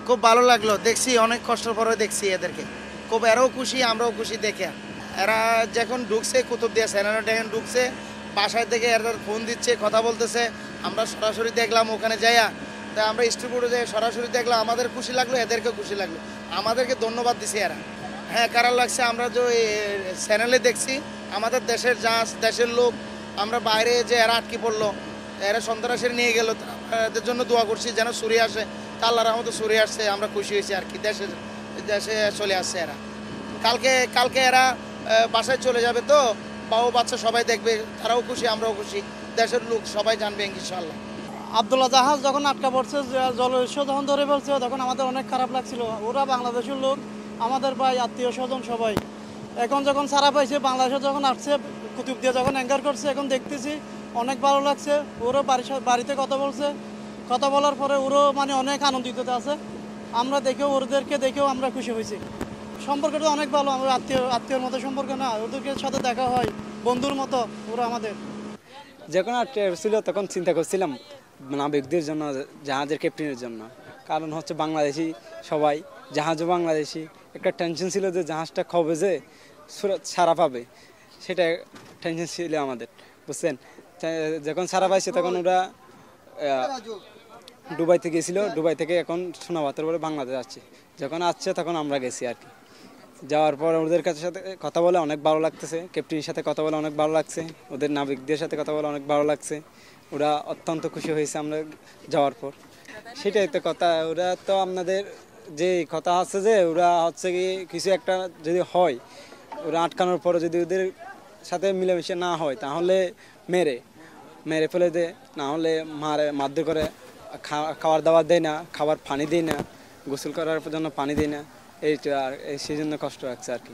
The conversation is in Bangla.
খুব ভালো লাগলো, দেখছি অনেক কষ্টের পরে দেখছি এদেরকে, খুব এরাও খুশি আমরাও খুশি দেখে। এরা যখন ঢুকছে কুতুবদিয়া সেনারা দেখেন ঢুকছে, বাসায় থেকে এরা ফোন দিচ্ছে, কথা বলতেছে, আমরা সরাসরি দেখলাম ওখানে যাইয়া। তাই আমরা স্ট্রিটবোর্ডে যাই সরাসরি দেখলাম, আমাদের খুশি লাগলো, এদেরকে খুশি লাগলো, আমাদেরকে ধন্যবাদ দিছে এরা। হ্যাঁ, কারণ লাগছে আমরা যে চ্যানেলে দেখছি আমাদের দেশের জাহাজ, দেশের লোক, আমরা বাইরে যে এরা আটকে পড়লো, এরা সন্ত্রাসের নিয়ে গেল, এদের জন্য দোয়া করছি যেন সরিয়ে আসে। আল্লাহর রহমতে সরিয়ে আসছে, আমরা খুশি হয়েছি আর কি, দেশে দেশে চলে আসছে এরা। কালকে কালকে এরা বাসায় চলে যাবে, তো বাবু বাচ্চা সবাই দেখবে, তারাও খুশি আমরাও খুশি, দেশের লোক সবাই জানবে ইনশাআল্লাহ। আবদুল্লাহ জাহাজ যখন আটকা পড়ছে, জলদস্যু যখন ধরে ফেলছে, তখন আমাদের অনেক খারাপ লাগছিল। ওরা বাংলাদেশের লোক, আমাদের ভাই, আত্মীয় স্বজন সবাই। এখন যখন ছাড়া পাইছে, বাংলাদেশে যখন আসছে, কুতুবদিয়া যখন অ্যাঙ্কার করছে, এখন দেখতেছি অনেক ভালো লাগছে। ওরও বাড়িতে কথা বলছে, কথা বলার পরে ওরও মানে অনেক আনন্দিত আছে। আমরা দেখেও, ওদেরকে দেখেও আমরা খুশি হয়েছি। সম্পর্কটা অনেক ভালো, আমরা আত্মীয়র মতো সম্পর্ক না, ওদেরকে সাথে দেখা হয় বন্ধুর মতো ওরা আমাদের। যখন আটকে ছিল তখন চিন্তা করছিলাম নাবিকদের জন্য, জাহাজের ক্যাপ্টেনের জন্য। কারণ হচ্ছে বাংলাদেশি সবাই, জাহাজও বাংলাদেশি, একটা টেনশন ছিল যে জাহাজটা কবে যে ছাড়া পাবে, সেটা টেনশন ছিল আমাদের, বুঝছেন। যখন ছাড়া পাইছে তখন ওরা দুবাইতে গেছিল, দুবাই থেকে এখন সোনাবাতের বলে বাংলাদেশ আসছে। যখন আসছে তখন আমরা গেছি আর কি। যাওয়ার পর ওদের কাছে সাথে কথা বলে অনেক ভালো লাগতেছে, ক্যাপ্টেনের সাথে কথা বলে অনেক ভালো লাগছে, ওদের নাবিকদের সাথে কথা বলে অনেক ভালো লাগছে। ওরা অত্যন্ত খুশি হয়েছে আমরা যাওয়ার পর। সেটাই তো কথা, ওরা তো আপনাদের যে কথা আছে যে ওরা হচ্ছে কি কিছু একটা যদি হয়, ওরা আটকানোর পরে যদি ওদের সাথে মিলেমিশে না হয়, তাহলে মেরে মেরে ফেলে দেয়, না হলে মারধর করে, খাবার দাবার দেয় না, খাবার পানি দেয় না, গোসল করার জন্য পানি দেয় না, এইটা আর সেই জন্য কষ্ট লাগছে আর কি।